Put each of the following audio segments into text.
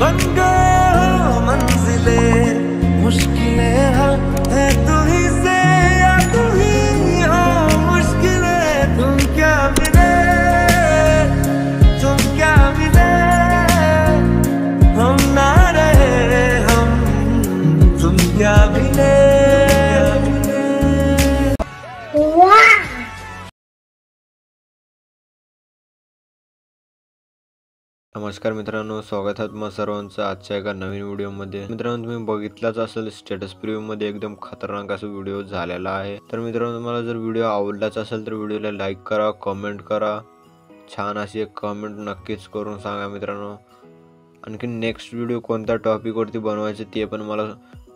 बन गए हो मंजिले मुश्किलें है तू ही से या तू ही हो मुश्किलें तुम क्या मिले हम ना रहे हम तुम क्या मिले। नमस्कार मित्रांनो, स्वागत आहे तुम्हा सर्वांचं आजच्या एका नवीन व्हिडिओमध्ये। मित्रांनो, तुम्ही बघितलाच असेल स्टेटस प्रिव्ह्यू मध्ये एकदम खतरनाक असा व्हिडिओ झालेला आहे। तर मित्रांनो, तुम्हाला जर व्हिडिओ आवडलाच असेल तर व्हिडिओला लाईक करा, कमेंट करा, छान अशी एक कमेंट नक्कीच करून सांगा मित्रांनो। आणखी नेक्स्ट व्हिडिओ कोणत्या टॉपिक वरती बनवायचे ते पण मला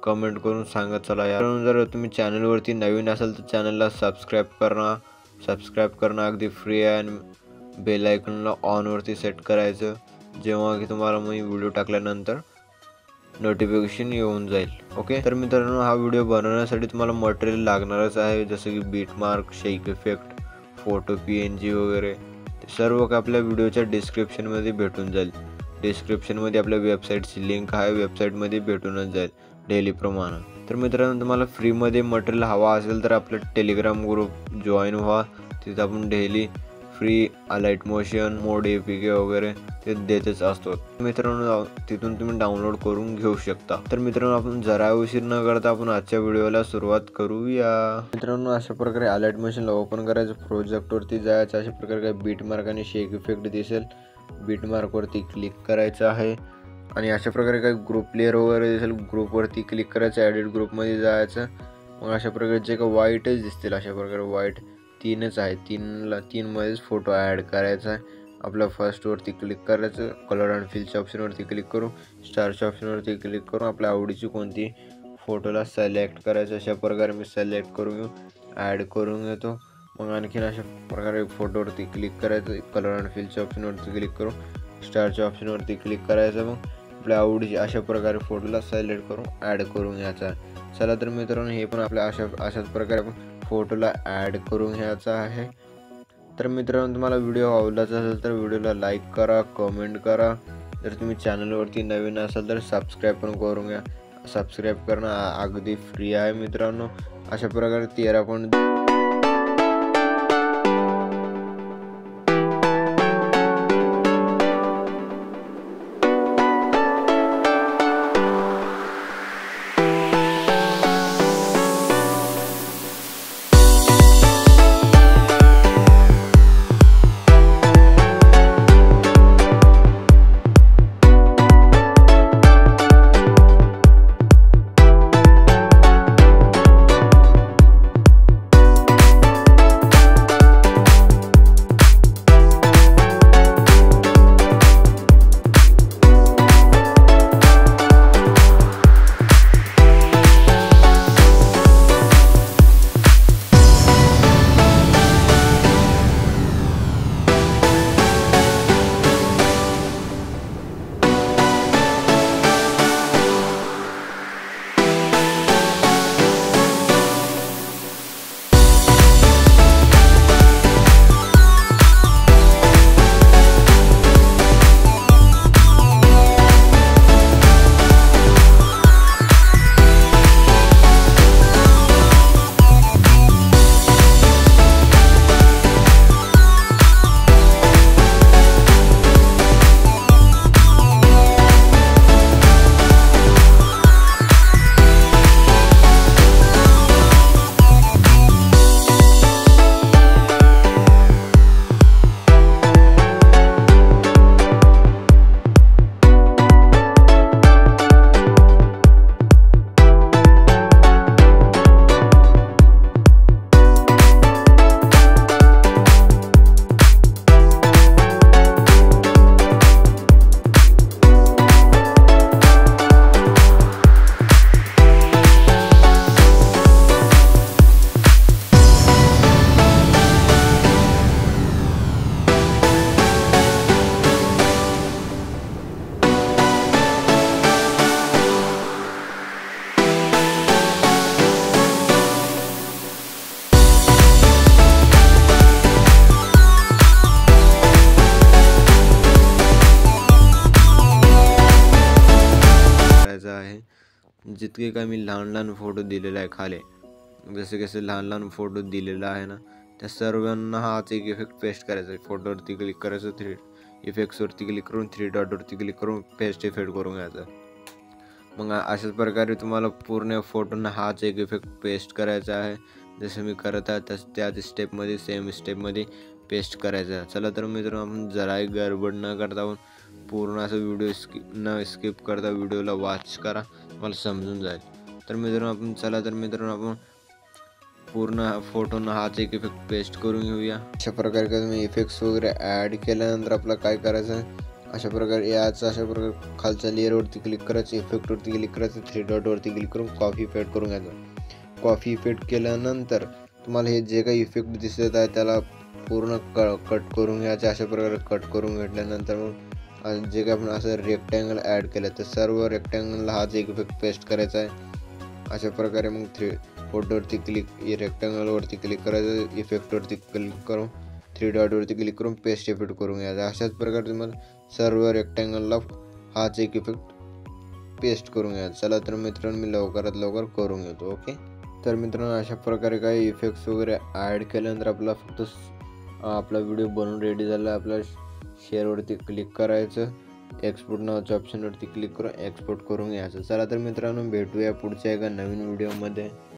कमेंट करून सांगा। चला यार, जर तुम्ही चॅनल वरती नवीन असाल तर चॅनलला सबस्क्राइब करणं अगदी फ्री आहे आणि बेल आयकॉनला ऑन वरती सेट करायचं, जेव्हा की तुम्हाला मी व्हिडिओ टाकल्यानंतर नोटिफिकेशन येऊन जाईल। ओके, तर मित्रांनो, हा व्हिडिओ बनवण्यासाठी तुम्हाला मटेरियल लागणारच आहे, जसं की बीट मार्क, शेक इफेक्ट, फोटो, PNG वगैरे। ते सर्व आपल्या व्हिडिओच्या डिस्क्रिप्शन मध्ये भेटून जाईल। डिस्क्रिप्शन मध्ये आपल्या वेबसाईटची लिंक आहे, वेबसाईट मध्ये भेटूनच जाईल डेली प्रमाणे। तर मित्रांनो, तुम्हाला फ्री मध्ये मटेरियल हवा असेल तर आपल्या टेलिग्राम ग्रुप जॉईन व्हा, तिथे आपण डेली फ्री लाईट मोशन, मोड, APK वगैरे ते देतच असतो मित्रांनो, तिथून तुम्ही डाउनलोड करून घेऊ शकता। तर मित्रांनो, आपण जरा उशीर न करता आपण आजच्या व्हिडिओला सुरुवात करूया। मित्रांनो, अशा प्रकारे लाईट मोशनला ओपन करायचं, प्रोजेक्ट वरती जायचं, अशा प्रकारे काही बीट मार्क आणि शेक इफेक्ट दिसेल, बीट मार्क वरती क्लिक करायचं आहे आणि अशा प्रकारे काही ग्रुप प्लेयर वगैरे दिसेल, ग्रुप वरती क्लिक करायचं, एडिट ग्रुप मध्ये जायचं। मग अशा प्रकारे जे काही व्हाईटच दिसतील, अशा प्रकारे व्हाईट तीनच आहे, तीन मध्येच फोटो ॲड करायचा आहे। आपल्या फर्स्ट वरती क्लिक करायचं, कलर अँड फिलच्या ऑप्शन वरती क्लिक करू, स्टारच्या ऑप्शन वरती क्लिक करून आपल्या आवडीची कोणती फोटोला सिलेक्ट करायचं। अशा प्रकारे मी सिलेक्ट करून ॲड करून घेतो। मग आणखीन अशा प्रकारे फोटोवरती क्लिक करायचं, कलर अँड फिलच्या ऑप्शन वरती क्लिक करू, स्टारच्या ऑप्शन वरती क्लिक करायचं। मग आपल्या आवडीची अशा प्रकारे फोटोला सिलेक्ट करून ॲड करून घ्यायचा। चला तर मित्रांनो, हे पण आपल्या अशाच प्रकारे आपण फोटोला ॲड करून घ्यायचा आहे। तर मित्रांनो, तुम्हाला व्हिडिओ आवडलाच असेल तर व्हिडिओला लाईक करा, कमेंट करा। जर तुम्ही चॅनलवरती नवीन असाल तर सबस्क्राईब पण करून घ्या। सबस्क्राईब करणं अगदी फ्री आहे मित्रांनो। अशा प्रकारे 13. जितके काय मी लहान लहान फोटो दिलेला आहे खाली, जसे कसे लहान लहान फोटो दिलेला आहे ना, त्या सर्वांना हाच एक इफेक्ट पेस्ट करायचा आहे. फोटोवरती क्लिक करायचं, 3 इफेक्ट्सवरती क्लिक करून 3 डॉटवरती क्लिक करून पेस्ट इफेक्ट करून घ्यायचा. मग अशाच प्रकारे तुम्हाला पूर्ण फोटोंना हाच एक इफेक्ट पेस्ट करायचा आहे. जसं मी करत आहे त्याच स्टेपमध्ये, सेम स्टेपमध्ये पेस्ट करायचं आहे. चला तर मित्रांनो, आपण जराही गडबड न करता आपण पूर्ण असं व्हिडिओ स्किप करता व्हिडिओला वॉच करा, मला समजून जाईल. तर मित्रांनो आपण चला तर मित्रांनो आपण पूर्ण फोटोंना हाच एक इफेक्ट पेस्ट करून घेऊया. अशा प्रकारे तुम्ही इफेक्ट्स वगैरे ॲड केल्यानंतर आपलं काय करायचं आहे, अशा प्रकारे खालच्या लेअरवरती क्लिक करायचं, इफेक्टवरती क्लिक करायचं, 3 डॉटवरती क्लिक करून कॉफी इफेक्ट करून घ्यायचं. कॉफी इफेक्ट केल्यानंतर तुम्हाला हे जे काही इफेक्ट दिसत आहे त्याला पूर्ण कट करून घ्यायचे. अशा प्रकारे कट करून घेतल्यानंतर मग जे काही आपण असं रेक्टँगल ॲड केलं तर सर्व रेक्टँगलला हाच एक इफेक्ट पेस्ट करायचा आहे. अशा प्रकारे मग फोटोवरती रेक्टँगलवरती क्लिक करायचं, इफेक्टवरती क्लिक करून 3 डॉटवरती क्लिक करून पेस्ट इफेक्ट करून घ्यायचा. अशाच प्रकारे तुम्हाला सर्व रेक्टँगलला हाच एक इफेक्ट पेस्ट करून घ्यायचा. चला तर मित्रांनो मी लवकरात लवकर करून घेतो. ओके, तर मित्रांनो अशा प्रकारे काही इफेक्ट्स वगैरे ॲड केल्यानंतर आपला व्हिडिओ बनवून रेडी झाला. आपल्या शेअरवरती क्लिक करायचं, एक्सपोर्ट नावाच्या ऑप्शनवरती क्लिक करून एक्सपोर्ट करून घ्यायचं. चला तर मित्रांनो भेटूया पुढच्या एका नवीन व्हिडिओमध्ये.